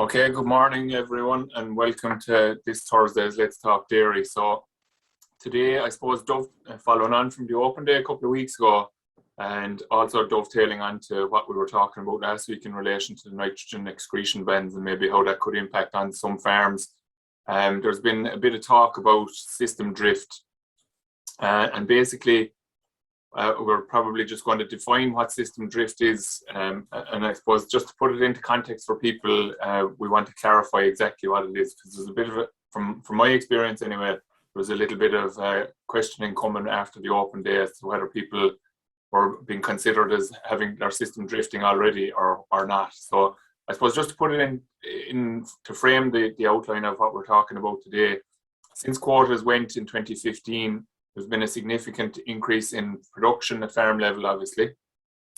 Okay, good morning everyone and welcome to this Thursday's Let's Talk Dairy. So today I suppose following on from the open day a couple of weeks ago and also dovetailing on to what we were talking about last week in relation to the nitrogen excretion bans and maybe how that could impact on some farms. There's been a bit of talk about system drift and basically we're probably just going to define what system drift is, and I suppose just to put it into context for people, we want to clarify exactly what it is, because there's a bit of it, from my experience anyway, there was a little bit of questioning coming after the open day as to whether people were being considered as having their system drifting already or not. So I suppose just to put it in to frame the outline of what we're talking about today, since quotas went in 2015, there's been a significant increase in production at farm level, obviously,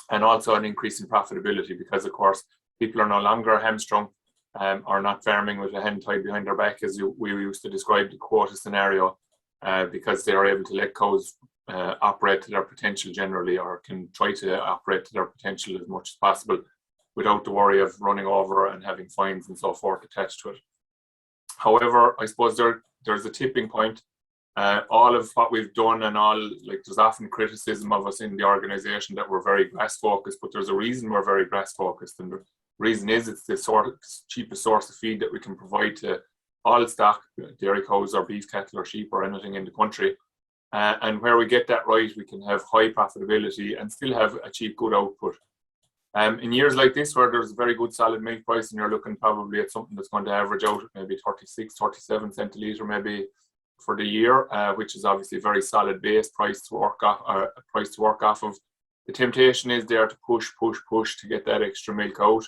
and also an increase in profitability because, of course, people are no longer hamstrung or not farming with a hen tied behind their back, as we used to describe the quota scenario, because they are able to let cows operate to their potential generally, or can try to operate to their potential as much as possible without the worry of running over and having fines and so forth attached to it. However, I suppose there's a tipping point. All of what we've done and there's often criticism of us in the organization that we're very grass focused, but there's a reason we're very grass focused, and the reason is it's the cheapest source of feed that we can provide to all stock, dairy cows or beef cattle or sheep or anything in the country. And where we get that right, we can have high profitability and still achieve good output. In years like this, where there's a very good solid milk price and you're looking probably at something that's going to average out at maybe 36, 37 cent a litre maybe for the year, which is obviously a very solid base price to work off of. The temptation is there to push to get that extra milk out.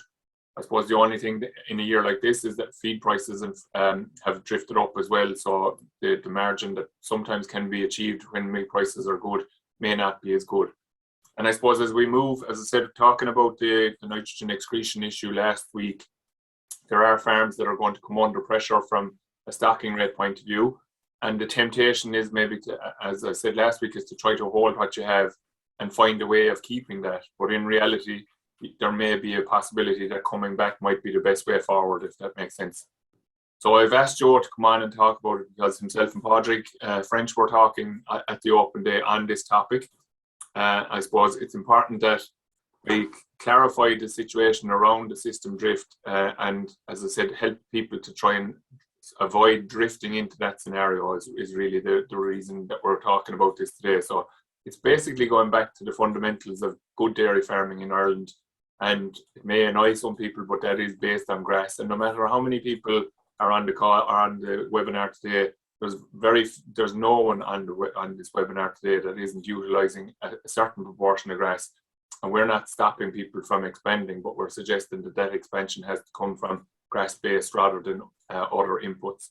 I suppose the only thing in a year like this is that feed prices have drifted up as well, so the margin that sometimes can be achieved when milk prices are good may not be as good. And I suppose as we move, as I said, talking about the nitrogen excretion issue last week, there are farms that are going to come under pressure from a stocking rate point of view. And the temptation is maybe to, as I said last week, is to try to hold what you have and find a way of keeping that. But in reality, there may be a possibility that coming back might be the best way forward, if that makes sense. So I've asked Joe to come on and talk about it because himself and Padraig French were talking at the open day on this topic. I suppose it's important that we clarify the situation around the system drift and, as I said, help people to try and avoid drifting into that scenario is really the reason that we're talking about this today. So it's basically going back to the fundamentals of good dairy farming in Ireland, and it may annoy some people, but that is based on grass. And no matter how many people are on the call or on the webinar today, there's no one on this webinar today that isn't utilizing a certain proportion of grass. And we're not stopping people from expanding, but we're suggesting that expansion has to come from grass-based rather than other inputs.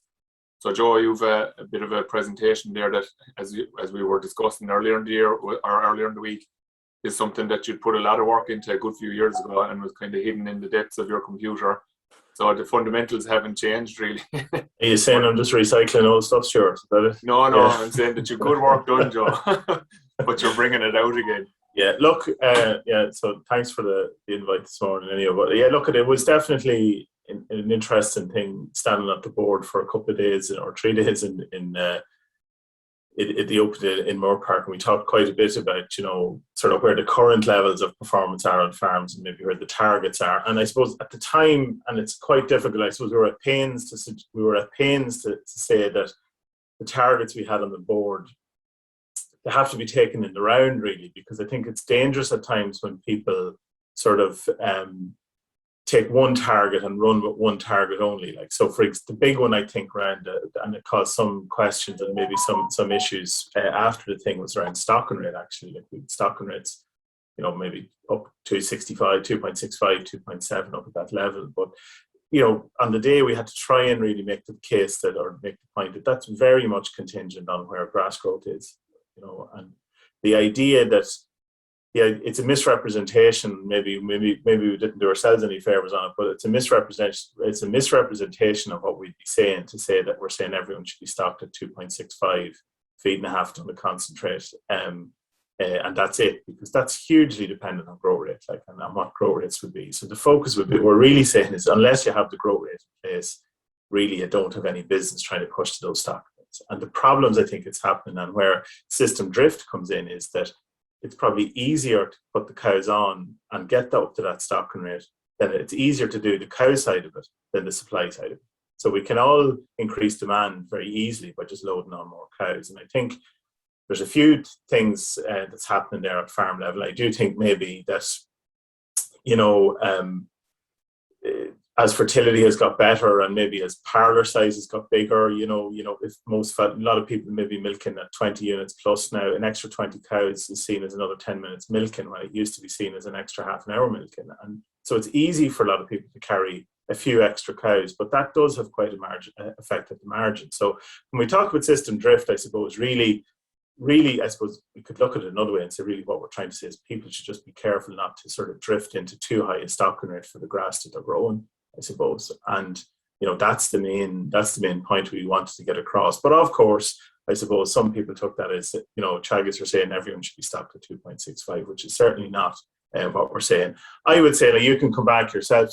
So Joe, you've a bit of a presentation there that, as we were discussing earlier in the year or earlier in the week, is something that you'd put a lot of work into a good few years ago and was kind of hidden in the depths of your computer. So the fundamentals haven't changed really. Are you saying I'm just recycling old stuff, Stuart? Is that it? No, yeah. I'm saying that you've good work done, Joe, but you're bringing it out again. Yeah, look, so thanks for the invite this morning anyway. But yeah, look, it was definitely an interesting thing standing at the board for a couple of days or 3 days in the open day in Moore Park, and we talked quite a bit about, sort of where the current levels of performance are on farms and maybe where the targets are. And I suppose at the time, and it's quite difficult, I suppose we were at pains to say that the targets we had on the board, they have to be taken in the round really, because I think it's dangerous at times when people sort of take one target and run with one target only. Like, so for the big one I think around, and it caused some questions and maybe some issues after the thing, was around stocking rate actually. Like stocking rates, maybe up to 2.65, 2.7 up at that level. But, on the day we had to try and really make the case or make the point that that's very much contingent on where grass growth is, and the idea that, it's a misrepresentation. Maybe we didn't do ourselves any favors on it, but it's a misrepresentation of what we'd be saying to say that we're saying everyone should be stocked at 2.65 feed and a half ton of concentrate. and that's it, because that's hugely dependent on growth rate, like, and what growth rates would be. So the focus would be, we're really saying is, unless you have the growth rate in place, really you don't have any business trying to push to those stock rates. And the problems I think it's happening, and where system drift comes in, is that it's probably easier to put the cows on and get up to that stocking rate. Then it's easier to do the cow side of it than the supply side of it. So we can all increase demand very easily by just loading on more cows. And I think there's a few things that's happening there at farm level. I do think maybe that, as fertility has got better, and maybe as parlor sizes got bigger, if a lot of people may be milking at 20 units plus now, an extra 20 cows is seen as another 10 minutes milking, when it used to be seen as an extra half an hour milking. And so it's easy for a lot of people to carry a few extra cows, but that does have quite a margin effect at the margin. So when we talk about system drift, I suppose really, I suppose we could look at it another way and say, really what we're trying to say is people should just be careful not to sort of drift into too high a stocking rate for the grass that they're growing, I suppose. And that's the main point we wanted to get across. But of course, I suppose some people took that as, Teagasc are saying everyone should be stocked at 2.65, which is certainly not what we're saying. I would say, you can come back yourself.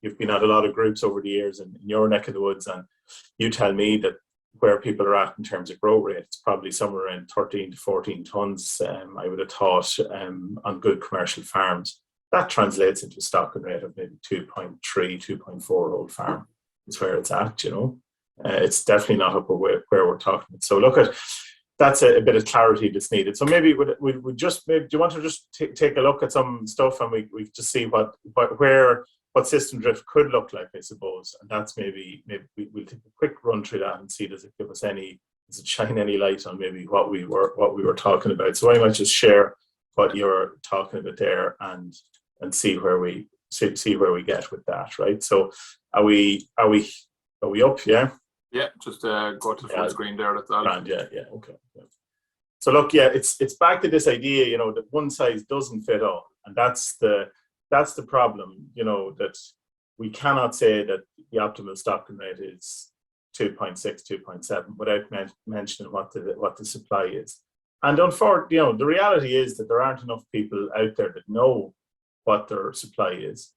You've been at a lot of groups over the years in your neck of the woods, and you tell me that where people are at in terms of growth rate, it's probably somewhere around 13 to 14 tons, I would have thought, on good commercial farms. That translates into a stocking rate of maybe 2.3, 2.4 old farm is where it's at, It's definitely not up where we're talking about. So that's a bit of clarity that's needed. So maybe do you want to just take a look at some stuff, and we just see what system drift could look like, I suppose. And that's maybe we'll take a quick run through that and see, does it shine any light on maybe what we were talking about. So I might just share what you're talking about there and see where we get with that, right? So are we up? Yeah. Yeah, just go to the full screen there. That's all. And yeah, okay. Yeah. So look, it's back to this idea, that one size doesn't fit all, and that's the problem, that we cannot say that the optimal stocking rate is 2.6, 2.7 without mentioning what the supply is. And unfortunately, the reality is that there aren't enough people out there that know what their supply is.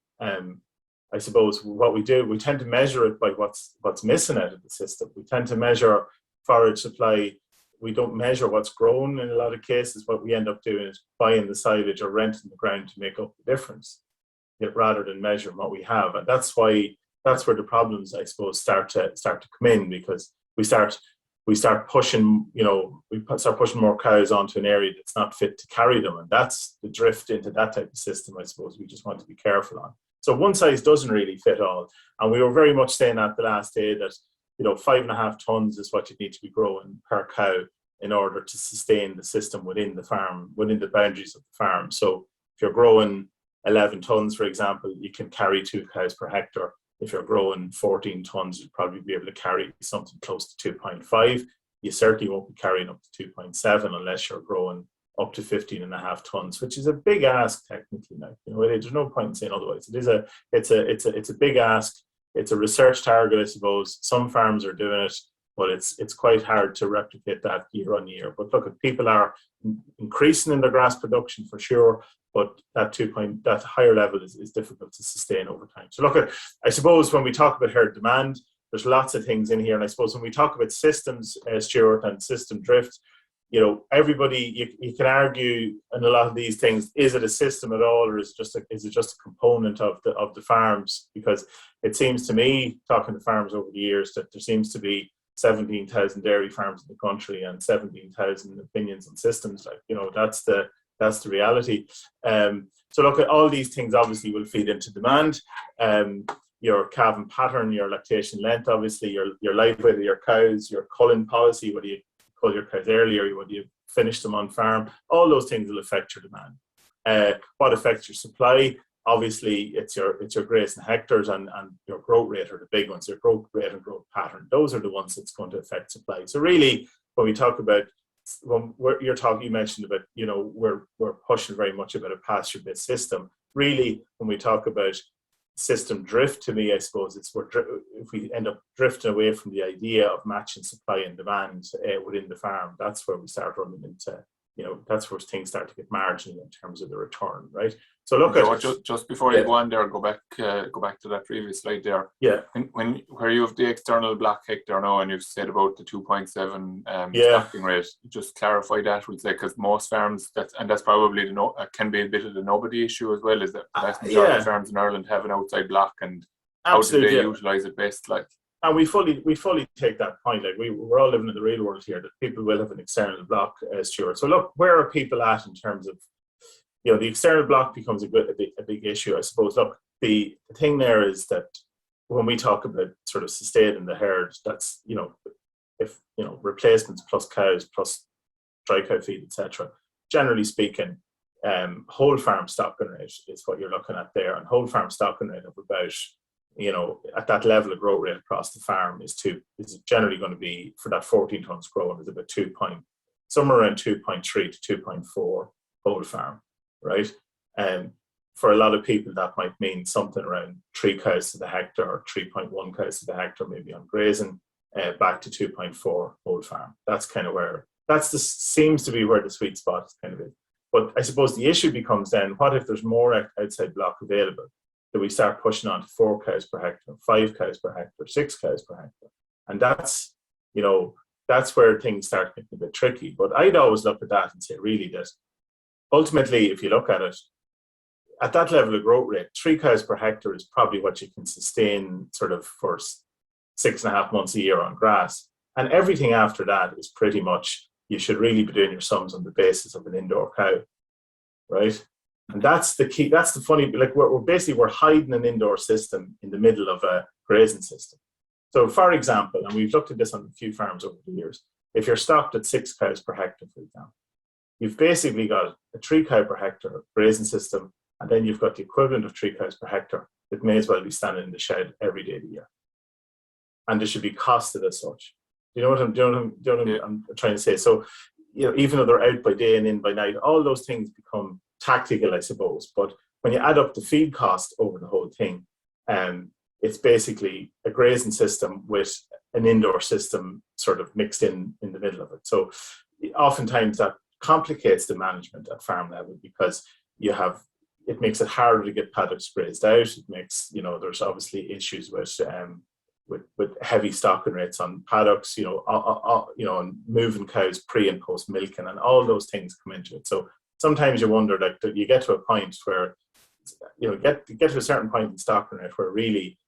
I suppose what we do, we tend to measure it by what's missing out of the system. We tend to measure forage supply. We don't measure what's grown in a lot of cases. What we end up doing is buying the silage or renting the ground to make up the difference, rather than measuring what we have. And that's where the problems, I suppose, start to come in, because we start pushing, start pushing more cows onto an area that's not fit to carry them. And that's the drift into that type of system, I suppose, we just want to be careful on. So one size doesn't really fit all. And we were very much saying that the last day that, 5.5 tons is what you need to be growing per cow in order to sustain the system within the farm, within the boundaries of the farm. So if you're growing 11 tons, for example, you can carry 2 cows per hectare. If you're growing 14 tons, you'll probably be able to carry something close to 2.5. You certainly won't be carrying up to 2.7 unless you're growing up to 15.5 tons, which is a big ask technically now. There's no point in saying otherwise. It's a big ask. It's a research target, I suppose. Some farms are doing it, but it's quite hard to replicate that year on year. But look, people are increasing in their grass production for sure, but that higher level is difficult to sustain over time. So look, I suppose when we talk about herd demand, there's lots of things in here. And I suppose when we talk about systems, Stuart, and system drift, everybody, you can argue in a lot of these things, is it a system at all, or is it just a component of the farms? Because it seems to me, talking to farmers over the years, that there seems to be 17,000 dairy farms in the country and 17,000 opinions on systems. That's the reality. So look, at all these things obviously will feed into demand. Your calving pattern, your lactation length, obviously your live weight of your cows, your culling policy, whether you cull your cows earlier, whether you finish them on farm, all those things will affect your demand. What affects your supply? Obviously, it's your grazing hectares and your growth rate are the big ones. Your growth rate and growth pattern, those are the ones that's going to affect supply. So really, when we talk about, you mentioned about, we're pushing very much about a pasture-based system. Really, when we talk about system drift, to me, I suppose if we end up drifting away from the idea of matching supply and demand within the farm, that's where we start running that's where things start to get marginal in terms of the return, right? So look just before you go on there, go back to that previous slide there. Yeah. Where you have the external block hectare now, and you've said about the 2.7 stocking rate, just clarify that, we'll say, because most farms, that's probably can be a bit of the nobody issue as well, is that the vast majority of farms in Ireland have an outside block, and absolutely, how do they utilise it best, like? And we fully take that point. Like we're all living in the real world here, that people will have an external block, Stuart. So look, where are people at in terms of, the external block becomes a big issue, I suppose. Look, the thing there is that when we talk about sort of sustaining the herd, that's, if, replacements plus cows, plus dry cow feed, etc. Generally speaking, whole farm stocking rate is what you're looking at there. And whole farm stocking rate of about, at that level of growth rate across the farm is generally going to be, for that 14 tons growing, is about somewhere around 2.3 to 2.4 whole farm, right? For a lot of people, that might mean something around 3 cows to the hectare, or 3.1 cows to the hectare, maybe on grazing, back to 2.4 whole farm. That's kind of seems to be where the sweet spot is kind of is. But I suppose the issue becomes then, what if there's more outside block available? Do we start pushing on to 4 cows per hectare, 5 cows per hectare, 6 cows per hectare? And that's where things start getting a bit tricky. But I'd always look at that and say, really, that ultimately, if you look at it, at that level of growth rate, 3 cows per hectare is probably what you can sustain sort of for 6.5 months a year on grass. And everything after that is pretty much, you should really be doing your sums on the basis of an indoor cow, right? And that's the key. That's the funny, like we're hiding an indoor system in the middle of a grazing system. So for example, and we've looked at this on a few farms over the years, if you're stocked at 6 cows per hectare, for example, you've basically got a 3 cow per hectare grazing system, and then you've got the equivalent of 3 cows per hectare that may as well be standing in the shed every day of the year. And they should be costed as such. You know what I'm trying to say? So, even though they're out by day and in by night, all those things become tactical, I suppose. But when you add up the feed cost over the whole thing, it's basically a grazing system with an indoor system sort of mixed in the middle of it. So oftentimes that complicates the management at farm level, because it makes it harder to get paddocks grazed out. It makes, there's obviously issues with heavy stocking rates on paddocks, and moving cows pre and post milking, and all those things come into it. So sometimes you wonder, like, that you get to a point where, get to a certain point in stocking rate where really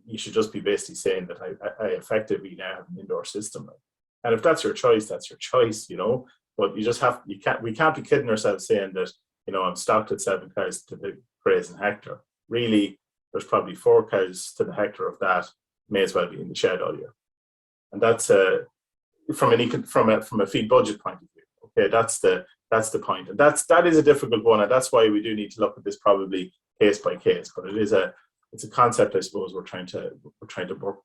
you should just be basically saying that I effectively now have an indoor system. And if that's your choice, that's your choice, But we can't be kidding ourselves saying that, I'm stocked at 7 cows to the grazing hectare. Really, there's probably 4 cows to the hectare of that may as well be in the shed all year. And that's from a feed budget point of view. Okay, that's the point. And that is a difficult one, and that's why we do need to look at this probably case by case. But it's a concept, I suppose, we're trying to work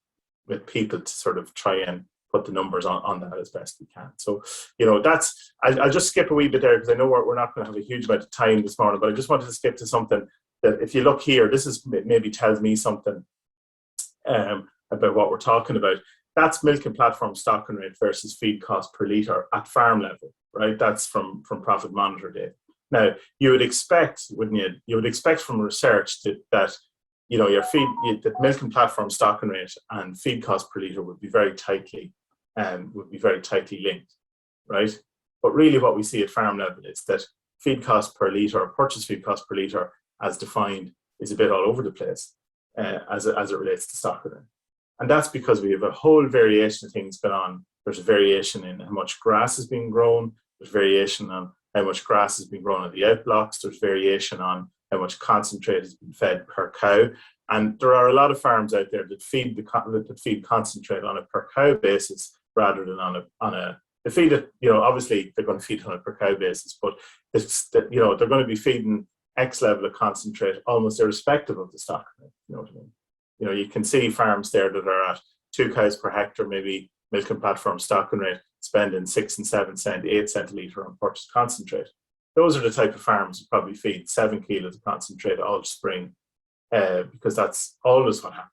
with people to sort of try and put the numbers on that as best we can. So, I'll just skip a wee bit there, because I know we're not going to have a huge amount of time this morning, but I just wanted to skip to something that, if you look here, this is maybe tells me something about what we're talking about. That's milk and platform stocking rate versus feed cost per litre at farm level, right? That's from Profit Monitor data. Now, you would expect, wouldn't you? You would expect from research that that milk and platform stocking rate and feed cost per litre would be very tightly linked, right? But really, what we see at farm level is that feed cost per litre, or purchase feed cost per litre, as defined, is a bit all over the place as it relates to stocking rate. And that's because we have a whole variation of things going on. There's a variation in how much grass is being grown. There's variation on how much grass has been grown on the outblocks. There's variation on how much concentrate has been fed per cow. And there are a lot of farms out there that feed concentrate on a per cow basis rather than they feed it, obviously they're going to feed it on a per cow basis, but they're going to be feeding X level of concentrate almost irrespective of the stock. You know what I mean? You can see farms there that are at 2 cows per hectare, maybe milk and platform stocking rate, spending 6 and 7 cent, 8 cent a litre on purchased concentrate. Those are the type of farms that probably feed 7 kilos of concentrate all spring, because that's always what happens.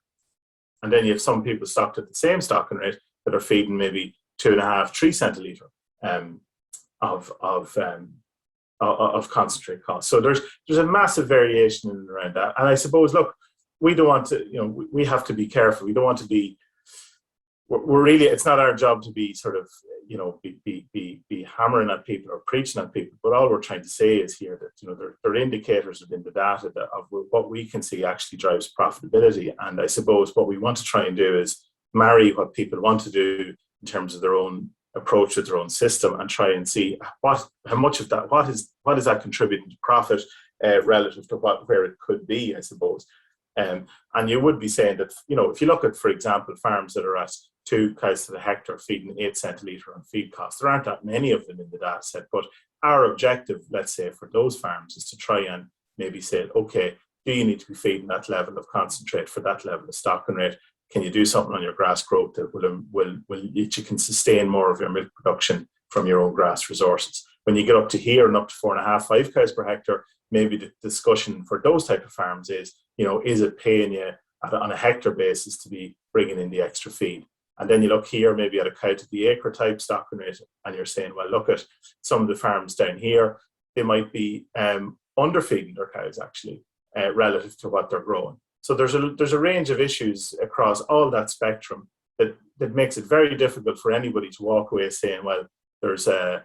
And then you have some people stocked at the same stocking rate that are feeding maybe 2.5, 3 cent a litre of concentrate costs. So there's a massive variation in and around that. And I suppose, look, we don't want to, we have to be careful. We don't want to be, we're really, it's not our job to be sort of, be hammering at people or preaching at people. But all we're trying to say is here that, there are indicators within the data that of what we can see actually drives profitability. And I suppose what we want to try and do is marry what people want to do in terms of their own approach with their own system and try and see how much of that, what is that contributing to profit relative to where it could be, I suppose. And you would be saying that, if you look at, for example, farms that are at 2 cows to the hectare feeding 8 cent a litre on feed costs, there aren't that many of them in the data set. But our objective, let's say, for those farms is to try and maybe say, okay, do you need to be feeding that level of concentrate for that level of stocking rate? Can you do something on your grass growth that you can sustain more of your milk production from your own grass resources? When you get up to here and up to 4.5, 5 cows per hectare, maybe the discussion for those type of farms is, is it paying you on a hectare basis to be bringing in the extra feed? And then you look here, maybe at a cow to the acre type stocking rate, and you're saying, well, look at some of the farms down here, they might be underfeeding their cows actually relative to what they're growing. So there's a range of issues across all that spectrum that makes it very difficult for anybody to walk away saying, well, there's a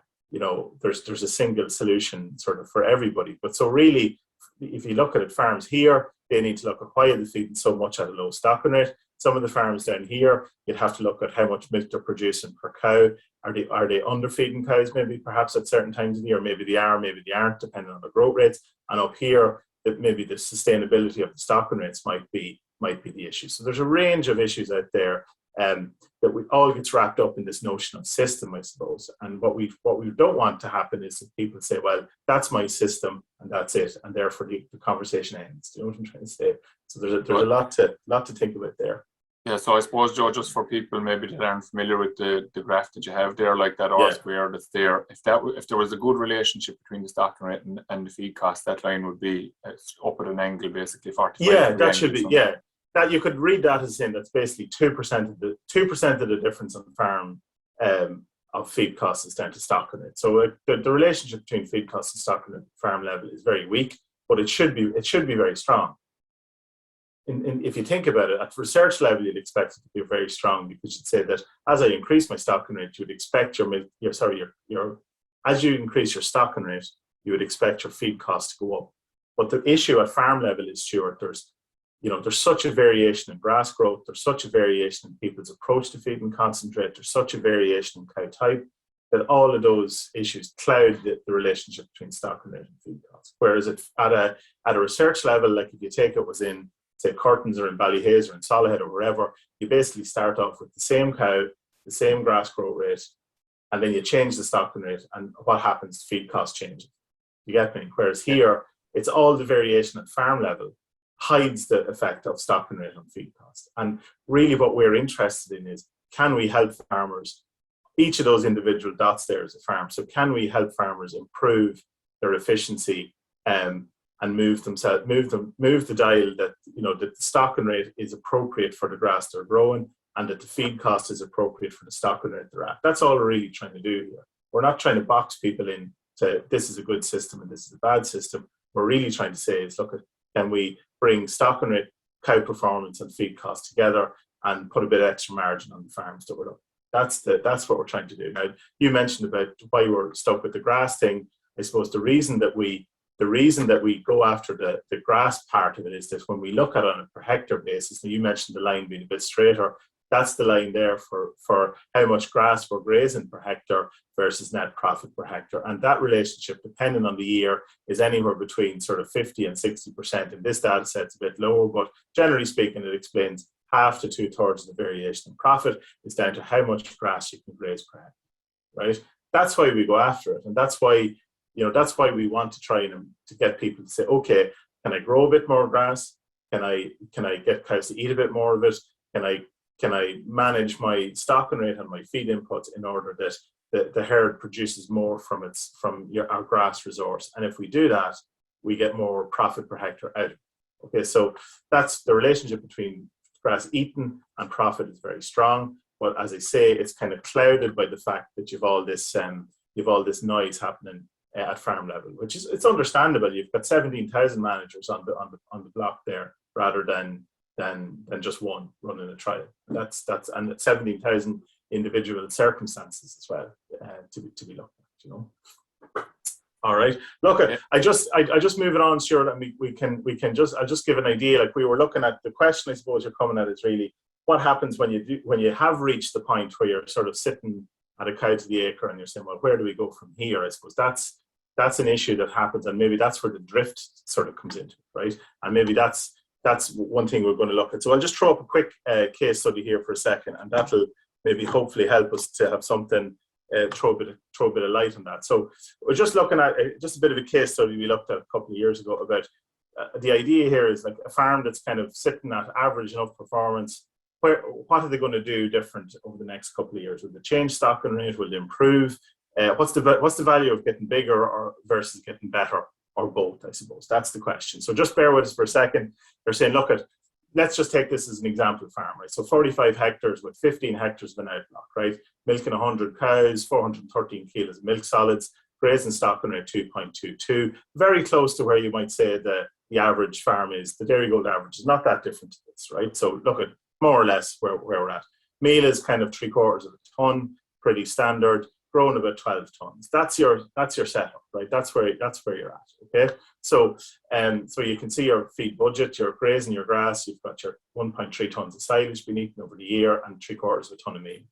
single solution sort of for everybody. But so really, if you look at it, farms here, they need to look at why are they feeding so much at a low stocking rate. Some of the farms down here, you'd have to look at how much milk they're producing per cow. Are they underfeeding cows maybe perhaps at certain times of the year? Maybe they are, maybe they aren't, depending on the growth rates. And up here, that maybe the sustainability of the stocking rates might be the issue. So there's a range of issues out there that we all gets wrapped up in this notion of system, I suppose. And what we don't want to happen is that people say, well, that's my system and that's it, and therefore the conversation ends. Do you know what I'm trying to say? So there's a lot to think about there. Yeah, so I suppose, Joe, just for people maybe that aren't familiar with the graph that you have there, like that R square that's there, if there was a good relationship between the stocking rate and the feed cost, that line would be up at an angle, basically 45. Yeah, that should be, yeah. That you could read that as saying that's basically 2% of the difference on the farm of feed costs is down to stocking rate. So the relationship between feed costs and stocking rate at farm level is very weak, but it should be very strong. If you think about it, at research level, you'd expect it to be very strong, because you'd say that as I increase my stocking rate, you'd expect as you increase your stocking rate, you would expect your feed cost to go up. But the issue at farm level is, Stuart, there's such a variation in grass growth, there's such a variation in people's approach to feeding concentrate, there's such a variation in cow type, that all of those issues cloud the relationship between stocking rate and feed costs. Whereas at a research level, like if you take it was in, say, Curtains or in Ballyhaise or in Solihull or wherever, you basically start off with the same cow, the same grass growth rate, and then you change the stocking rate, and what happens? Feed cost changes. You get me? Whereas here, it's all the variation at farm level hides the effect of stocking rate on feed cost. And really what we're interested in is, can we help farmers, each of those individual dots there is a farm, so can we help farmers improve their efficiency and move the dial that, that the stocking rate is appropriate for the grass they're growing, and that the feed cost is appropriate for the stocking rate they're at. That's all we're really trying to do here. We're not trying to box people in to this is a good system and this is a bad system. We're really trying to say is, look, can we bring stocking rate, cow performance and feed costs together and put a bit of extra margin on the farms that we're up. That's what we're trying to do. Now, you mentioned about why we're stuck with the grass thing. I suppose the reason that we go after the grass part of it is that when we look at it on a per hectare basis, and you mentioned the line being a bit straighter, that's the line there for how much grass we're grazing per hectare versus net profit per hectare. And that relationship, depending on the year, is anywhere between sort of 50 and 60%. In this data set, it's a bit lower, but generally speaking, it explains half to 2/3 of the variation in profit is down to how much grass you can graze per hectare, right? That's why we go after it. And that's why we want to try to get people to say, okay, can I grow a bit more grass? Can I get cows to eat a bit more of it? Can I manage my stocking rate and my feed inputs in order that the herd produces more from our grass resource? And if we do that, we get more profit per hectare out. Okay, so that's the relationship between grass eaten and profit is very strong. But as I say, it's kind of clouded by the fact that you've all this you've all this noise happening at farm level, which is, it's understandable. You've got 17,000 managers on the block there, rather than just one running a trial. That's and 17,000 individual circumstances as well to be looked at, you know. All right. Look, I just move it on, Stuart, and I'll just give an idea. Like, we were looking at the question, I suppose you're coming at is really what happens when you have reached the point where you're sort of sitting at a cow to the acre and you're saying, well, where do we go from here? I suppose that's an issue that happens, and maybe that's where the drift sort of comes into it, right? And maybe that's one thing we're going to look at. So I'll just throw up a quick case study here for a second, and that'll maybe hopefully help us to have something, throw a bit of light on that. So we're just looking at just a bit of a case study we looked at a couple of years ago about the idea here is like a farm that's kind of sitting at average enough performance. What are they going to do different over the next couple of years? Will they change stocking rate? Will they improve? What's the value of getting bigger or versus getting better, or both? I suppose that's the question. So just bear with us for a second. They're saying, look at, let's just take this as an example farm, right? So 45 hectares with 15 hectares of an outblock, right? Milking 100 cows, 413 kilos of milk solids, grazing stocking rate 2.22, very close to where you might say the average farm is. The Dairy Gold average is not that different to this, right? So look at more or less where we're at. Meal is kind of 3/4 of a ton, pretty standard, growing about 12 tons. That's your setup, right? That's where you're at. Okay. So so you can see your feed budget, your grazing, your grass, you've got your 1.3 tons of silage being eaten over the year and 3/4 of a ton of meal.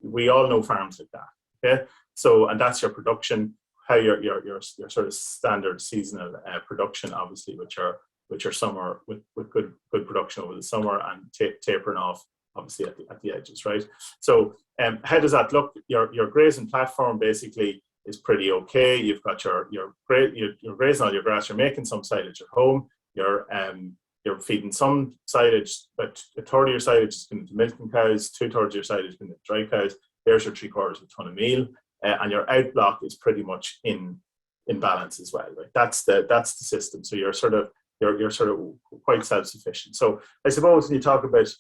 We all know farms like that. Okay. So, and that's your production, how your sort of standard seasonal production, obviously, with your summer, with good production over the summer and tapering off obviously at the edges, right? So how does that look? Your grazing platform basically is pretty okay. You've got your grazing all your grass, you're making some silage at home, you're feeding some silage, but a third of your silage is going to milking cows, 2/3 of your silage is going to dry cows. There's your 3/4 of a ton of meal, and your outblock is pretty much in balance as well, right? That's the system. So you're sort of quite self-sufficient. So I suppose when you talk about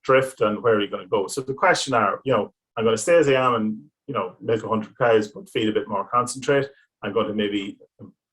drift and where are you going to go? So the question are, I'm going to stay as I am and, milk 100 cows, but feed a bit more concentrate. I'm going to maybe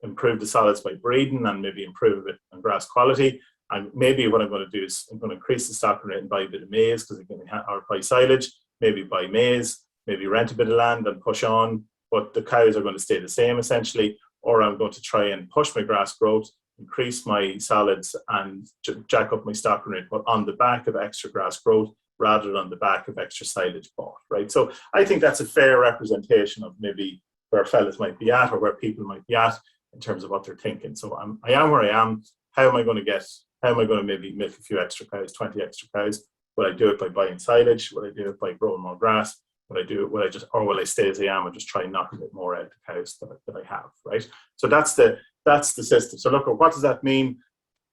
improve the solids by breeding and maybe improve a bit on grass quality. And maybe what I'm going to do is I'm going to increase the stocking rate and buy a bit of maize because or buy silage, maybe buy maize, maybe rent a bit of land and push on, but the cows are going to stay the same essentially. Or I'm going to try and push my grass growth, increase my solids and jack up my stocking rate, but on the back of extra grass growth rather than on the back of extra silage bought, right? So I think that's a fair representation of maybe where fellas might be at or where people might be at in terms of what they're thinking. So I am where I am. How am I going to maybe milk a few extra cows, 20 extra cows? Will I do it by buying silage? Will I do it by growing more grass? Will I stay as I am and just try and knock a bit more out of the cows that I have, right? So that's the system. So look, what does that mean?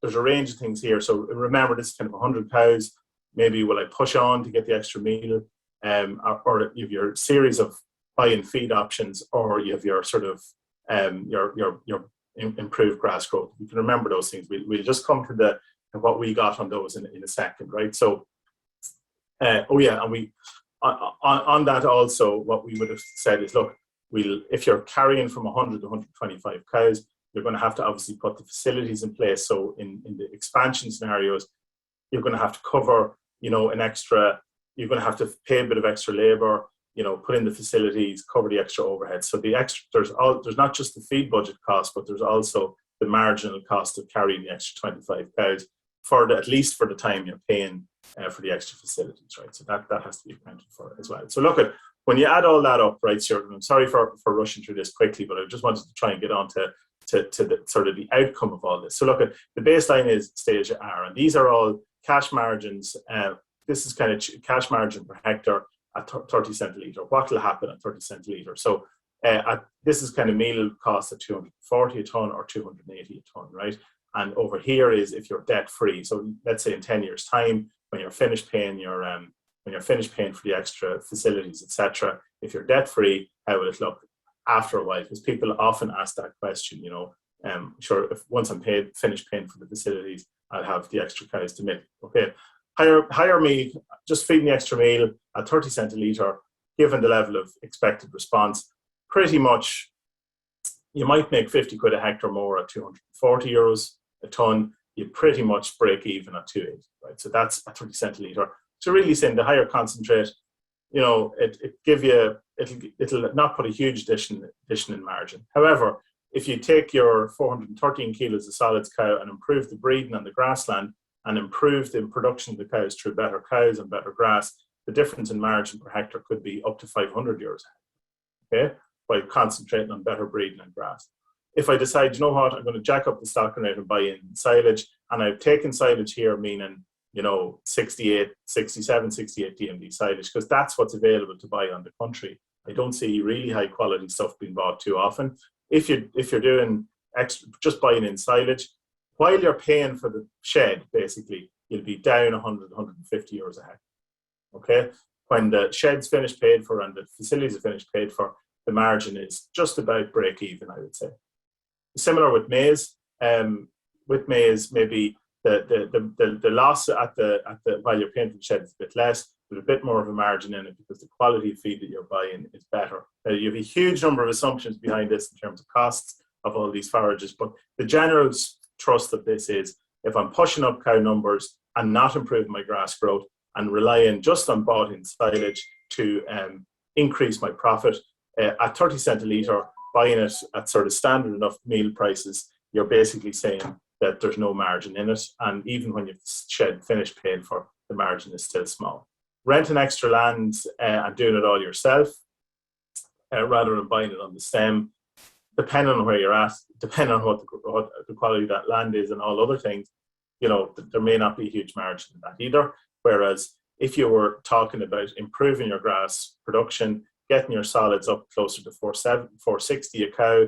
There's a range of things here. So remember, this is kind of 100 cows. Maybe will I push on to get the extra meal, or you have your series of buy and feed options, or you have your sort of your improved grass growth. You can remember those things. We'll just come to what we got on those in a second, right? So, and we. On that also, what we would have said is, look, if you're carrying from 100 to 125 cows, you're going to have to obviously put the facilities in place. So in the expansion scenarios, you're going to have to cover, an extra, you're going to have to pay a bit of extra labor, put in the facilities, cover the extra overhead. So there's not just the feed budget cost, but there's also the marginal cost of carrying the extra 25 cows at least for the time you're paying for the extra facilities, right? So that has to be accounted for as well. So look at, when you add all that up, right, Stuart, I'm sorry for rushing through this quickly, but I just wanted to try and get on to the sort of the outcome of all this. So look at, the baseline is stay as you are, and these are all cash margins. This is kind of cash margin per hectare at 30 cent a litre. What will happen at 30 cent a litre? So this is kind of meal cost at 240 a tonne or 280 a tonne, right? And over here is if you're debt free. So let's say in 10 years' time, when you're finished paying for the extra facilities, etc., if you're debt free, how will it look after a while? Because people often ask that question. Sure, if once I'm finished paying for the facilities, I'll have the extra cows to milk. Okay, higher meal, just feeding the extra meal at 30 cent a litre. given the level of expected response, pretty much you might make 50 quid a hectare more at 240 euros a ton. You pretty much break even at 280, right? So that's a 30 cent a litre. So really saying the higher concentrate, it'll not put a huge addition in margin. However, if you take your 413 kilos of solids cow and improve the breeding on the grassland and improve the production of the cows through better cows and better grass, the difference in margin per hectare could be up to 500 euros a hectare, okay, by concentrating on better breeding and grass. If I decide, you know what, I'm going to jack up the stocking rate and buy in silage, and I've taken silage here, meaning 68, 67, 68 DMD silage, because that's what's available to buy on the country. I don't see really high quality stuff being bought too often. If you're doing extra, just buying in silage, while you're paying for the shed, basically, you'll be down 100, 150 euros a hectare. Okay? When the shed's finished paid for and the facilities are finished paid for, the margin is just about break even, I would say. Similar with maize. With maize, maybe the loss while you're paying for the shed is a bit less, but a bit more of a margin in it because the quality of feed that you're buying is better. You have a huge number of assumptions behind this in terms of costs of all these forages, but the general thrust of this is if I'm pushing up cow numbers and not improving my grass growth and relying just on bought in silage to increase my profit at 30 cent a litre, buying it at sort of standard enough meal prices, you're basically saying that there's no margin in it. And even when you've shed finished paying for, the margin is still small. Renting extra land and doing it all yourself, rather than buying it on the stem, depending on where you're at, depending on what the quality of that land is and all other things, there may not be a huge margin in that either. Whereas if you were talking about improving your grass production, getting your solids up closer to 460 a cow,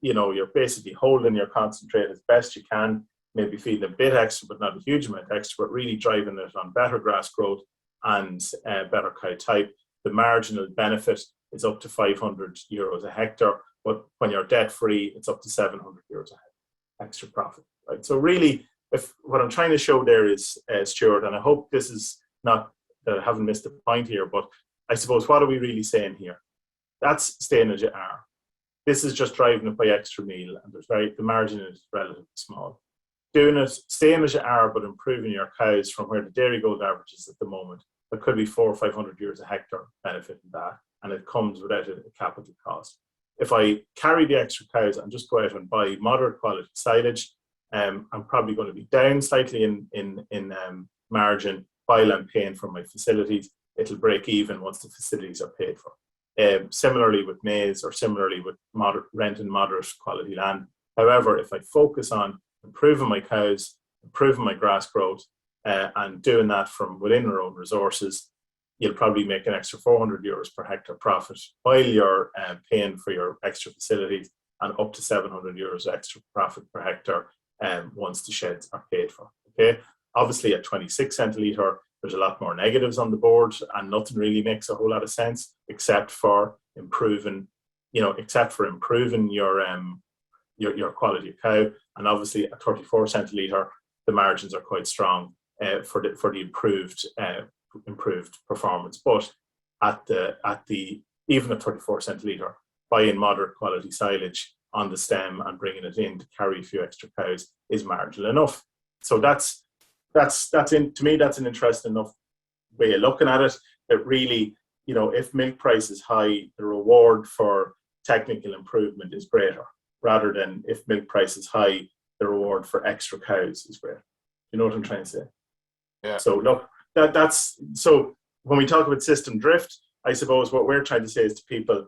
you're basically holding your concentrate as best you can, maybe feeding a bit extra, but not a huge amount extra, but really driving it on better grass growth and better cow type. The marginal benefit is up to 500 euros a hectare, but when you're debt free, it's up to 700 euros a hectare extra profit, right? So really, if what I'm trying to show there is, Stuart, and I hope this is not that I haven't missed the point here, but I suppose what are we really saying here? That's staying as you are. This is just driving it by extra meal, and the margin is relatively small. Doing it, staying as you are, but improving your cows from where the dairy gold average is at the moment, there could be 400 or 500 euros a hectare benefit in that, and it comes without a capital cost. If I carry the extra cows and just go out and buy moderate quality silage, I'm probably going to be down slightly in margin while I'm paying for my facilities. It'll break even once the facilities are paid for. Similarly with maize, or similarly with renting moderate quality land. However, if I focus on improving my cows, improving my grass growth, and doing that from within our own resources, you'll probably make an extra 400 euros per hectare profit while you're paying for your extra facilities, and up to 700 euros extra profit per hectare once the sheds are paid for. Okay, obviously at 26 cent a litre, there's a lot more negatives on the board, and nothing really makes a whole lot of sense except for improving your quality of cow. And obviously at 34 cent a litre, the margins are quite strong for the improved performance. But even at 34 cent a litre, buying moderate quality silage on the stem and bringing it in to carry a few extra cows is marginal enough. So to me, that's an interesting enough way of looking at it. That really, if milk price is high, the reward for technical improvement is greater, rather than if milk price is high, the reward for extra cows is greater. You know what I'm trying to say? Yeah. So look, so when we talk about system drift, I suppose what we're trying to say is to people,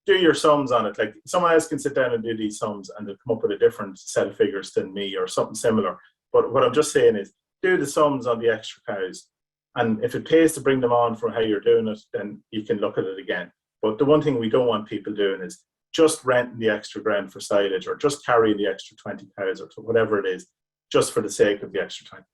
do your sums on it. Like, someone else can sit down and do these sums and they'll come up with a different set of figures than me or something similar. But what I'm just saying is, do the sums on the extra cows, and if it pays to bring them on for how you're doing it, then you can look at it again. But the one thing we don't want people doing is just renting the extra ground for silage, or just carrying the extra 20 cows, or whatever it is, just for the sake of the extra 20 cows.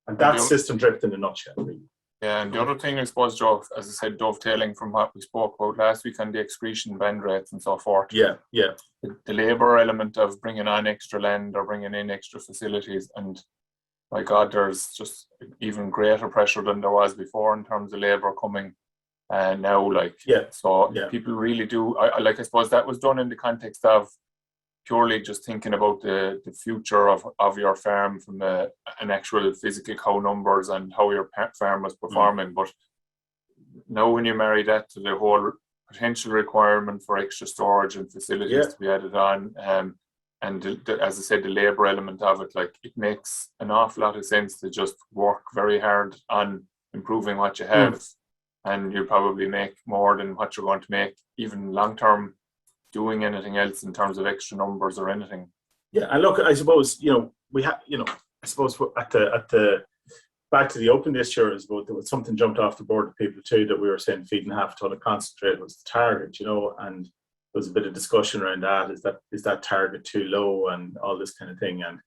And that's system drift in a nutshell, really. Yeah, and the other thing, I suppose, Joe, as I said, dovetailing from what we spoke about last week on the excretion bend rates and so forth. Yeah. The labour element of bringing on extra land or bringing in extra facilities, and my God, there's just even greater pressure than there was before in terms of labour coming now, like, so people really do. I suppose that was done in the context of purely just thinking about the future of your farm from an actual physical cow numbers and how your farm was performing. But now when you marry that to the whole potential requirement for extra storage and facilities to be added on, and as I said, the labour element of it, like, it makes an awful lot of sense to just work very hard on improving what you have, and you'll probably make more than what you're going to make even long term doing anything else in terms of extra numbers or anything. Yeah, and look, I suppose we have I suppose at the back to the open this year, I suppose there was something jumped off the board to people too, that we were saying feeding half a ton of concentrate was the target, and there was a bit of discussion around that. Is that target too low and all this kind of thing? And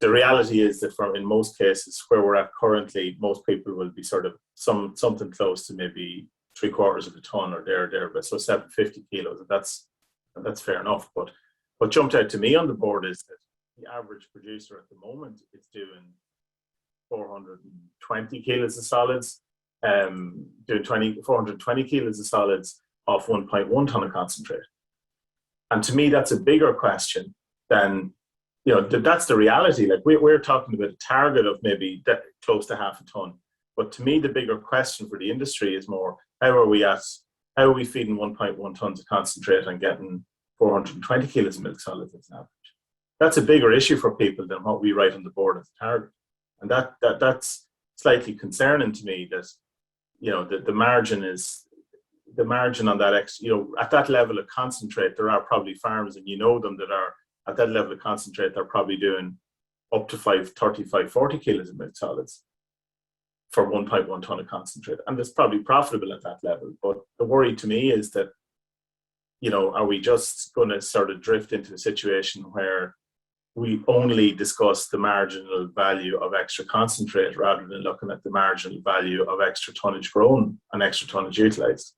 the reality is that in most cases where we're at currently, most people will be sort of something close to maybe 3/4 of a ton or there, but so 750 kilos, and that's fair enough. But what jumped out to me on the board is that the average producer at the moment is doing 420 kilos of solids, doing 420 kilos of solids off 1.1 ton of concentrate. And to me, that's a bigger question than, that's the reality. Like, we're talking about a target of maybe close to half a ton. But to me, the bigger question for the industry is more, how are we feeding 1.1 tons of concentrate and getting 420 kilos of milk solids as an average? That's a bigger issue for people than what we write on the board as a target. And that's slightly concerning to me, that, the margin on that, at that level of concentrate, there are probably farms, and them, that are at that level of concentrate, they're probably doing up to 40 kilos of milk solids for 1.1 ton of concentrate. And it's probably profitable at that level. But the worry to me is that, are we just going to sort of drift into a situation where we only discuss the marginal value of extra concentrate rather than looking at the marginal value of extra tonnage grown and extra tonnage utilized?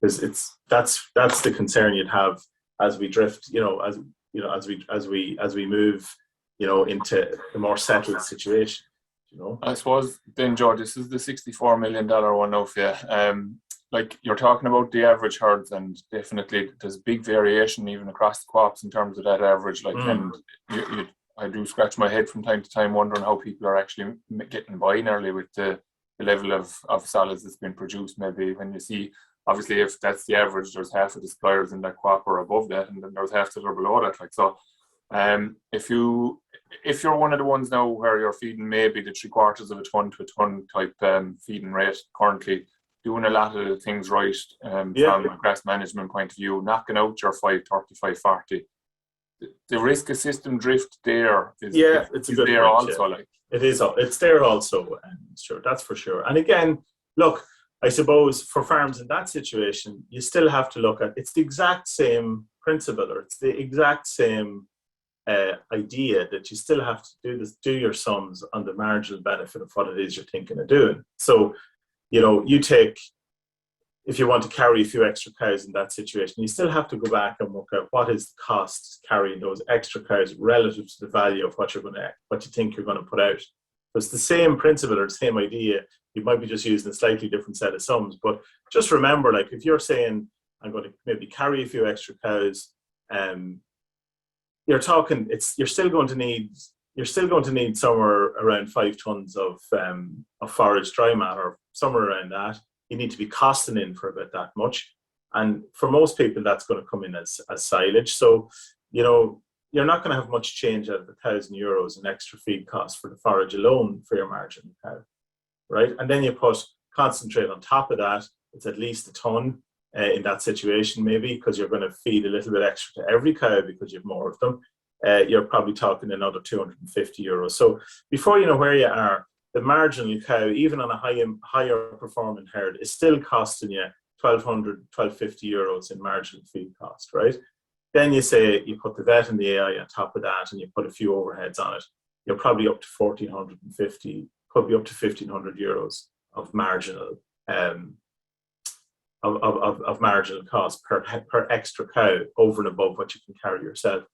Because that's the concern you'd have as we drift, as we move, into a more settled situation. I suppose then, Joe, this is the $64 million one now for you. Like, you're talking about the average herds, and definitely there's big variation even across the co-ops in terms of that average. Like, and I do scratch my head from time to time wondering how people are actually getting by nearly with the level of solids that's been produced. Maybe when you see, obviously, if that's the average, there's half of the suppliers in that co-op are above that, and then there's half that are below that. Like, so, if you're one of the ones now where you're feeding maybe the 3/4 of a ton to a ton type feeding rate currently, doing a lot of the things right from a grass management point of view, knocking out your 530, 540, the risk of system drift there is it's a good there point, also. Like, it's there also, sure, that's for sure. And again, look, I suppose for farms in that situation, you still have to look at, it's the exact same principle, or it's the exact same idea, that you still have to do your sums on the marginal benefit of what it is you're thinking of doing. So, you take, if you want to carry a few extra cows in that situation, you still have to go back and work out what is the cost carrying those extra cows relative to the value of what you think you're going to put out. So it's the same principle or the same idea. You might be just using a slightly different set of sums, but just remember, like, if you're saying, I'm going to maybe carry a few extra cows, you're still going to need somewhere around 5 tons of forage dry matter, somewhere around that. You need to be costing in for about that much, and for most people that's going to come in as silage. So you're not going to have much change out of €1,000 in extra feed costs for the forage alone for your margin cow, right? And then you put concentrate on top of that. It's at least a ton in that situation, maybe, because you're going to feed a little bit extra to every cow because you have more of them. You're probably talking another €250. So before you know where you are, the marginal cow, even on a higher performing herd, is still costing you €1,200, €1,250 in marginal feed cost, right? Then you put the vet and the AI on top of that, and you put a few overheads on it. You're probably up to €1,450, could be up to €1,500 of marginal of marginal cost per extra cow over and above what you can carry yourself.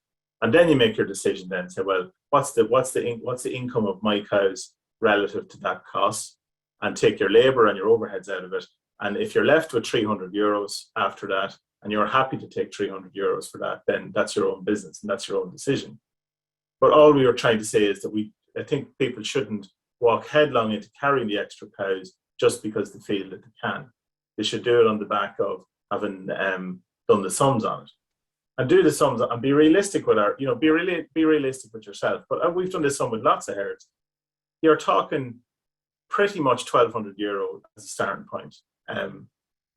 And then you make your decision. Then say, well, what's the income of my cows relative to that cost, and take your labour and your overheads out of it, And if you're left with €300 after that, and you're happy to take €300 for that, then that's your own business and that's your own decision. But all we were trying to say is that I think people shouldn't walk headlong into carrying the extra cows just because they feel that they can. They should do it on the back of having done the sums on it, and do the sums and be realistic with be realistic with yourself. But we've done this sum with lots of herds. You're talking pretty much €1,200 as a starting point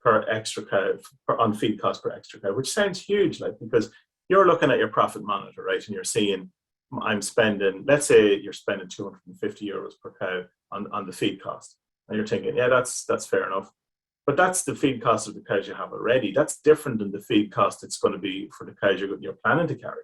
per extra cow, on feed cost per extra cow, which sounds huge, because you're looking at your profit monitor, right, and you're seeing, I'm spending, let's say you're spending €250 per cow on the feed cost, and you're thinking, yeah, that's fair enough. But that's the feed cost of the cows you have already. That's different than the feed cost it's going to be for the cows you're planning to carry.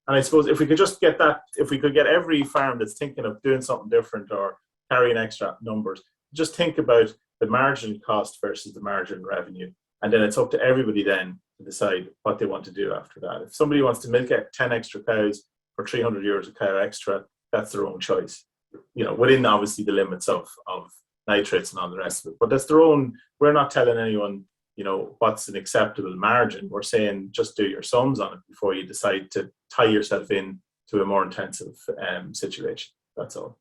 And I suppose if we could just get that, if we could get every farm that's thinking of doing something different or carrying extra numbers, just think about the margin cost versus the margin revenue. And then it's up to everybody then to decide what they want to do after that. If somebody wants to milk 10 extra cows for €300 a cow extra, that's their own choice. Within obviously the limits of nitrates and all the rest of it. But that's their own. We're not telling anyone, what's an acceptable margin. We're saying just do your sums on it before you decide to tie yourself in to a more intensive situation. That's all.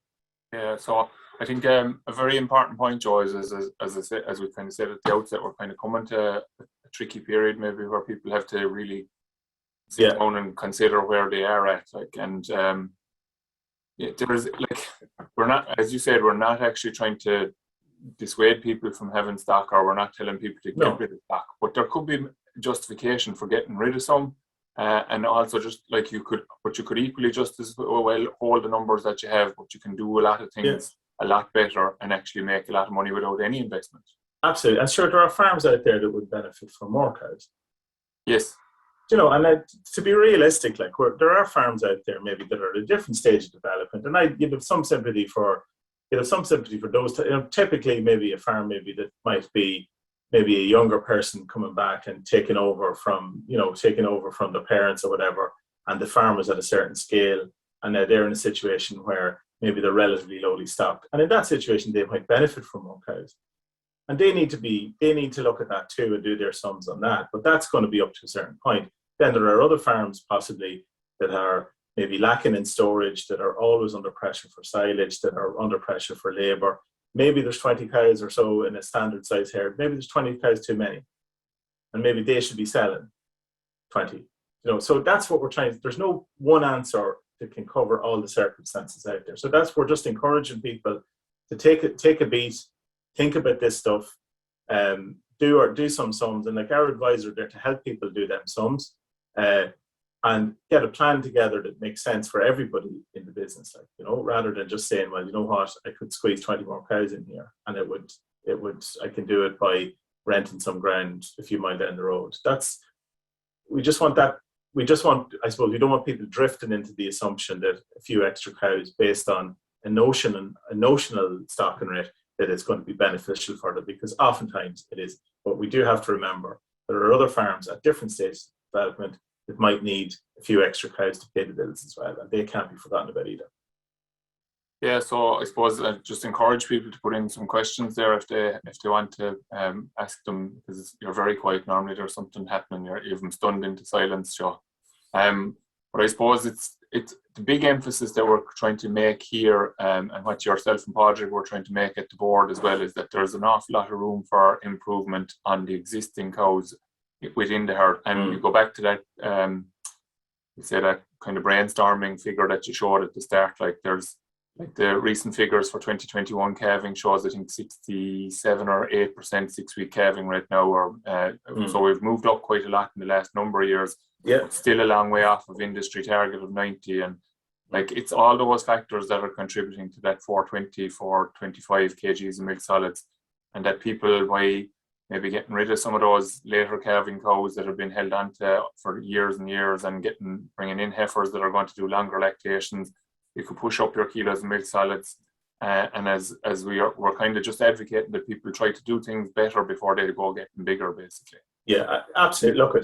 Yeah, so I think a very important point, Joe, is as we kind of said at the outset, we're kind of coming to a tricky period maybe where people have to really sit down and consider where they are at. There's we're not, as you said, we're not actually trying to dissuade people from having stock, or we're not telling people to get rid of stock, but there could be justification for getting rid of some, and also just you could equally just as well hold the numbers that you have, but you can do a lot of things a lot better and actually make a lot of money without any investment. Absolutely. And sure, there are farms out there that would benefit from more cows. Yes. And to be realistic, there are farms out there maybe that are at a different stage of development, and you'd have some sympathy for those. Typically, maybe a farm that might be maybe a younger person coming back and taking over from the parents or whatever, and the farm is at a certain scale, and they're in a situation where maybe they're relatively lowly stocked, and in that situation they might benefit from more cows. And they need to look at that too and do their sums on that. But that's going to be up to a certain point. Then there are other farms possibly that are maybe lacking in storage, that are always under pressure for silage, that are under pressure for labour. Maybe there's 20 cows or so in a standard size herd. Maybe there's 20 cows too many, and maybe they should be selling 20. So that's what we're trying. There's no one answer that can cover all the circumstances out there. So we're just encouraging people to take a beat. Think about this stuff, do some sums, and our advisor there to help people do them sums, and get a plan together that makes sense for everybody in the business. Rather than just saying, well, you know what, I could squeeze 20 more cows in here, and I can do it by renting some ground a few miles down the road. We don't want people drifting into the assumption that a few extra cows based on a notional stocking rate, that it's going to be beneficial for them, because oftentimes it is. But we do have to remember there are other farms at different stages of development that might need a few extra cows to pay the bills as well, and they can't be forgotten about either. Yeah, so I suppose I just encourage people to put in some questions there if they want to ask them, because you're very quiet normally. There's something happening. You're even stunned into silence, Joe. But I suppose it's the big emphasis that we're trying to make here, and what yourself and Padraig were trying to make at the board as well, is that there's an awful lot of room for improvement on the existing cows within the herd. And you go back to that, you say that kind of brainstorming figure that you showed at the start. There's the recent figures for 2021 calving shows, I think 67 or 8% 6-week calving right now, so we've moved up quite a lot in the last number of years. Yeah, but still a long way off of industry target of 90, and it's all those factors that are contributing to that 420, 425 kgs of milk solids, and that people, by maybe getting rid of some of those later calving cows that have been held on to for years and years, and bringing in heifers that are going to do longer lactations, you can push up your kilos of milk solids. And as we're kind of just advocating that people try to do things better before they go getting bigger, basically. Yeah, absolutely. Look,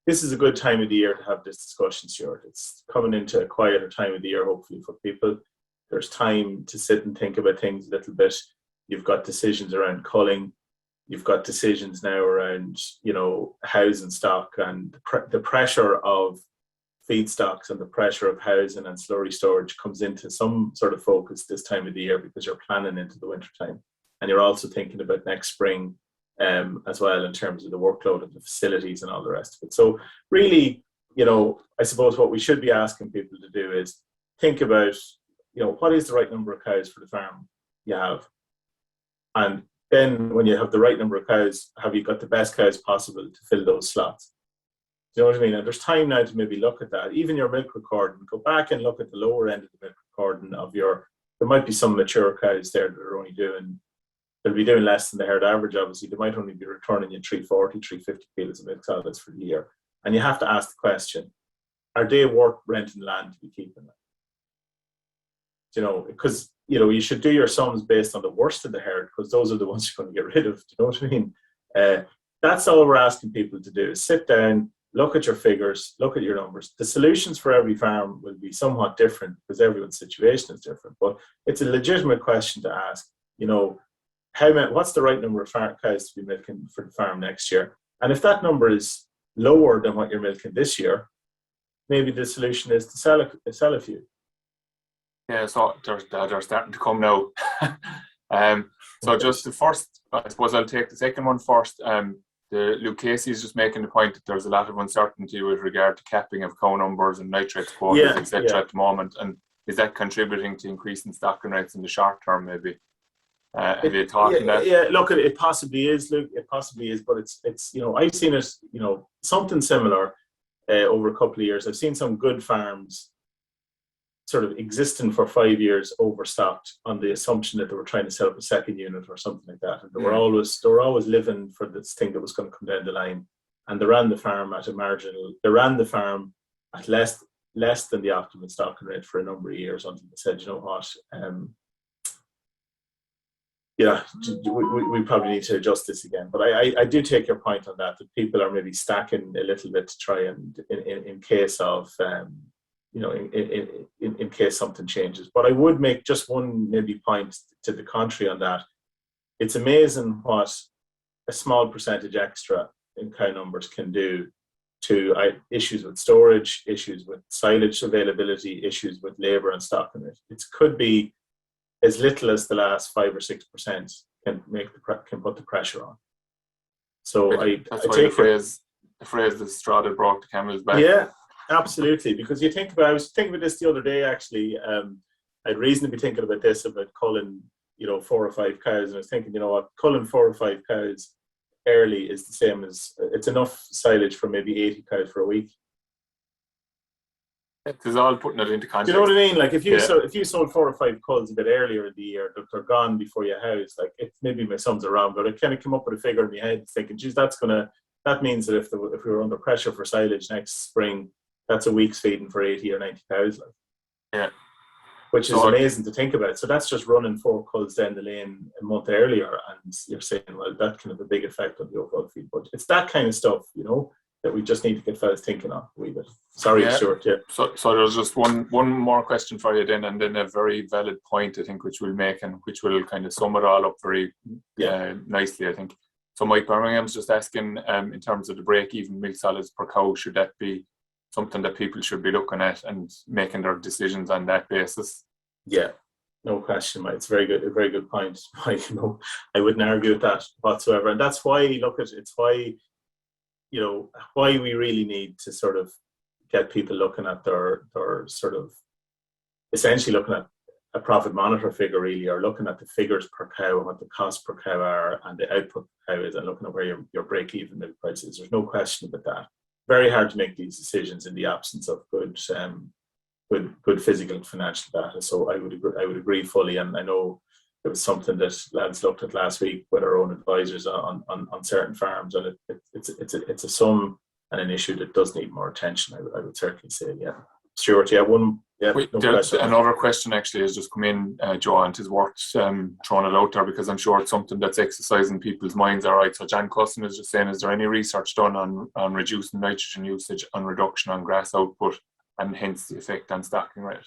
this is a good time of the year to have this discussion, Stuart. It's coming into a quieter time of the year, hopefully, for people. There's time to sit and think about things a little bit. You've got decisions around culling. You've got decisions now around, housing stock and the pressure of feedstocks and the pressure of housing and slurry storage comes into some sort of focus this time of the year because you're planning into the winter time. And you're also thinking about next spring as well in terms of the workload of the facilities and all the rest of it. So really, I suppose what we should be asking people to do is think about, what is the right number of cows for the farm you have? And then when you have the right number of cows, have you got the best cows possible to fill those slots? Do you know what I mean? And there's time now to maybe look at that. Even your milk recording, go back and look at the lower end of the milk recording there might be some mature cows there that are only they'll be doing less than the herd average, obviously. They might only be returning you 340, 350 kilos of milk solids for the year. And you have to ask the question, are they worth renting land to be keeping them? Because, you should do your sums based on the worst of the herd, because those are the ones you're going to get rid of. Do you know what I mean? That's all we're asking people to do, is sit down, look at your figures, look at your numbers. The solutions for every farm will be somewhat different because everyone's situation is different. But it's a legitimate question to ask, what's the right number of cows to be milking for the farm next year? And if that number is lower than what you're milking this year, maybe the solution is to sell a few. Yeah, so they're starting to come now. So just the first, I suppose I'll take the second one first. Luke Casey is just making the point that there's a lot of uncertainty with regard to capping of cow numbers and nitrate quotas, etc. at the moment. And is that contributing to increasing stocking rates in the short term, maybe? Have you thought on that? Yeah, look, it possibly is, Luke. It possibly is, but it's I've seen it, something similar over a couple of years. I've seen some good farms sort of existing for 5 years overstocked on the assumption that they were trying to set up a second unit or something like that. And they were always living for this thing that was going to come down the line. And they ran the farm at less than the optimal stocking rate for a number of years until they said, we probably need to adjust this again. But I do take your point on that people are maybe stacking a little bit to try and in case of in case something changes. But I would make just one maybe point to the contrary on that. It's amazing what a small percentage extra in cow numbers can do to issues with storage, issues with silage availability, issues with labour and stocking it. It could be as little as the last 5 or 6% can put the pressure on. So that's why the phrase the straw that broke the camel's back. Yeah, absolutely. Because I was thinking about this the other day actually. I'd reason to be thinking about this, about culling 4 or 5 cows, and I was thinking, culling 4 or 5 cows early is the same as it's enough silage for maybe 80 cows for a week. It's all putting it into context. Do you know what I mean? Like if you sold 4 or 5 culls a bit earlier in the year, they're gone before you house. Like maybe my sums are wrong, but I kind of come up with a figure in my head thinking, geez, that means that if we were under pressure for silage next spring, that's a week's feeding for 80 or 90 cows. Like. Yeah. Which is amazing to think about. So that's just running 4 culls down the lane a month earlier, and you're saying, well, that can have a big effect on the overall feed budget. It's that kind of stuff, that we just need to get fellas thinking on a wee bit. Sorry, Stuart. Yeah. So there's just one more question for you then, and then a very valid point, I think, which we'll make and which will kind of sum it all up very nicely, I think. So Mike Birmingham's just asking, in terms of the break-even milk solids per cow, should that be something that people should be looking at and making their decisions on that basis? Yeah, no question, Mike. It's a very good point, Mike. I wouldn't argue with that whatsoever. And that's why, why we really need to sort of get people looking at their sort of essentially looking at a profit monitor figure really, or looking at the figures per cow and what the cost per cow are and the output per cow is, and looking at where your break-even milk price is. There's no question about that. Very hard to make these decisions in the absence of good physical and financial data. So I would agree fully, and I know it was something that lads looked at last week with our own advisors on certain farms, and it's a sum and an issue that does need more attention. I would certainly say, yeah. Stuart, another question actually has just come in, Joe, and it's worth throwing it out there because I'm sure it's something that's exercising people's minds. All right, so John Cusson is just saying, is there any research done on reducing nitrogen usage and reduction on grass output, and hence the effect on stocking rate?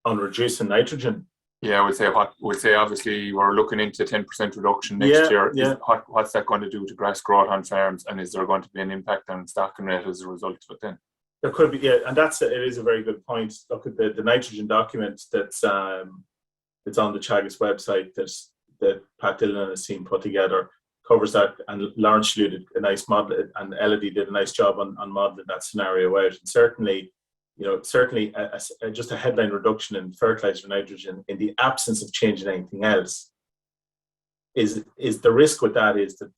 On reducing nitrogen? Yeah, we'd say obviously we're looking into 10% reduction next year. Yeah. What's that going to do to grass growth on farms, and is there going to be an impact on stocking rate as a result of it then? There could be, yeah, and it is a very good point. Look at the nitrogen document that's it's on the Teagasc website that Pat Dillon and his team put together, covers that, and Lawrence did a nice model, and Elodie did a nice job on modelling that scenario out. And certainly, just a headline reduction in fertilizer nitrogen in the absence of changing anything else is the risk with that is that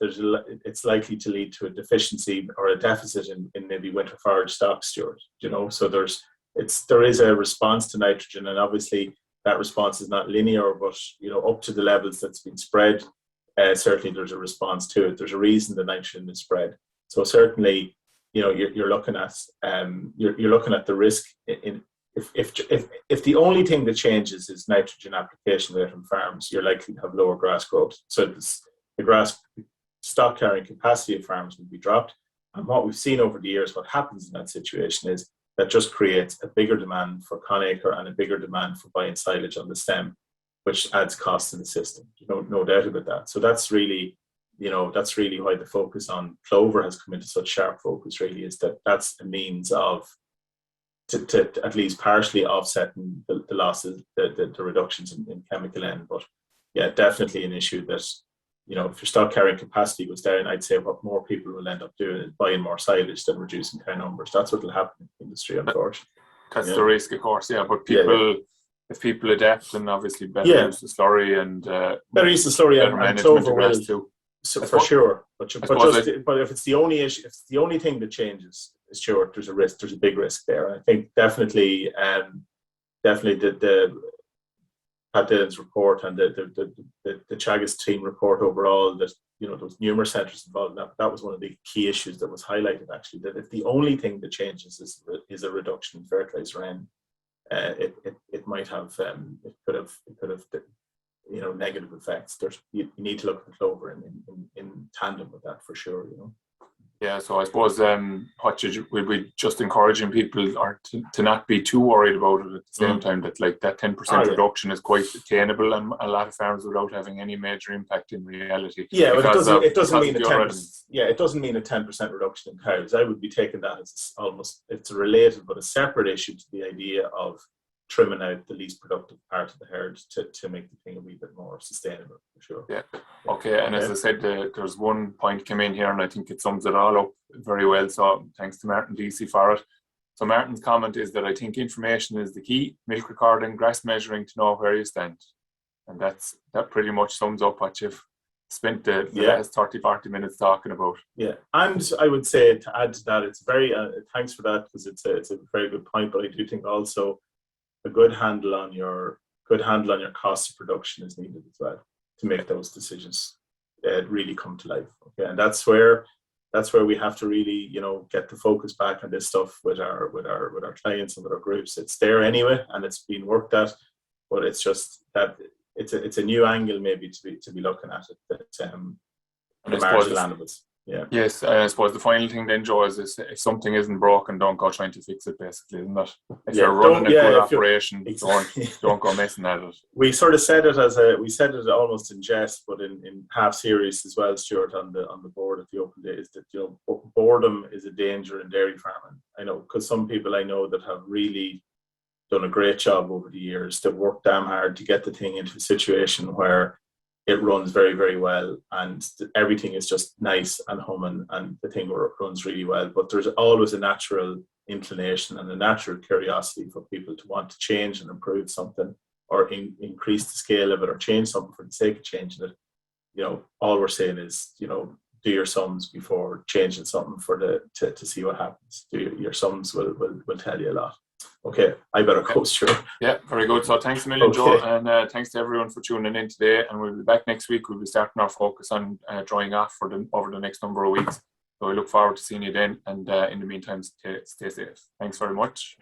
it's likely to lead to a deficiency or a deficit in maybe winter forage stock, Stuart. So there is a response to nitrogen, and obviously that response is not linear, but up to the levels that's been spread, certainly there's a response to it. There's a reason the nitrogen is spread. So certainly, you're looking at the risk in if the only thing that changes is nitrogen application rate on farms, you're likely to have lower grass growth. So the grass stock carrying capacity of farms will be dropped. And what we've seen over the years, what happens in that situation is that just creates a bigger demand for conacre and a bigger demand for buying silage on the stem, which adds cost in the system. No doubt about that. So that's really why the focus on clover has come into such sharp focus. Really, is that's a means of to at least partially offsetting the losses, the reductions in chemical end. But yeah, definitely an issue that, if your stock carrying capacity goes down, I'd say what more people will end up doing is buying more silage than reducing cow numbers. That's what will happen in the industry, unfortunately. That's the risk, of course, yeah. But if people adapt, and obviously better use the slurry and better use the slurry and clover will too. So for sure. But if it's the only issue, if it's the only thing that changes, sure, there's a risk. There's a big risk there. I think definitely the Pat Dillon's report and the Teagasc team report overall, that there was numerous centres involved in that. That was one of the key issues that was highlighted, actually, that if the only thing that changes is a reduction in fertilizer N, it might have it could have negative effects. You need to look at the clover in tandem with that for sure. Yeah, so I suppose we'd be just encouraging people to not be too worried about it at the same time, that that 10% reduction is quite attainable, and a lot of farms without having any major impact in reality. Yeah, but it doesn't mean a 10%. Yeah, it doesn't mean a 10% reduction in cows. I would be taking that as it's related but a separate issue to the idea of trimming out the least productive part of the herd to make the thing a wee bit more sustainable, for sure. Yeah. Okay. And as I said, there's one point came in here, and I think it sums it all up very well. So thanks to Martin DC for it. So Martin's comment is that I think information is the key. Milk recording, grass measuring to know where you stand. And that pretty much sums up what you've spent the last 30-40 minutes talking about. Yeah, and I would say, to add to that, it's very thanks for that, because it's a very good point. But I do think also a good handle on your cost of production is needed as well to make those decisions really come to life. Okay, and that's where we have to really get the focus back on this stuff with our clients and with our groups. It's there anyway, and it's being worked at, but it's just that it's a new angle maybe to be looking at it, that the marginal animals. Yeah. Yes, I suppose the final thing then, Joe, is if something isn't broken, don't go trying to fix it, basically, isn't it? If you're running a good operation, don't go messing at it. We sort of said it almost in jest, but in half serious as well, Stuart, on the board at the Open Day, is that boredom is a danger in dairy farming. I know, because some people I know that have really done a great job over the years. They've worked damn hard to get the thing into a situation where it runs very, very well, and everything is just nice and humming, and the thing runs really well. But there's always a natural inclination and a natural curiosity for people to want to change and improve something, or increase the scale of it, or change something for the sake of changing it. All we're saying is, do your sums before changing something to see what happens. Your sums will tell you a lot. Okay, I better go, Stuart. Yeah, very good. So thanks a million, Joe, and thanks to everyone for tuning in today. And we'll be back next week. We'll be starting our focus on drying off over the next number of weeks. So we look forward to seeing you then. And in the meantime, stay safe. Thanks very much.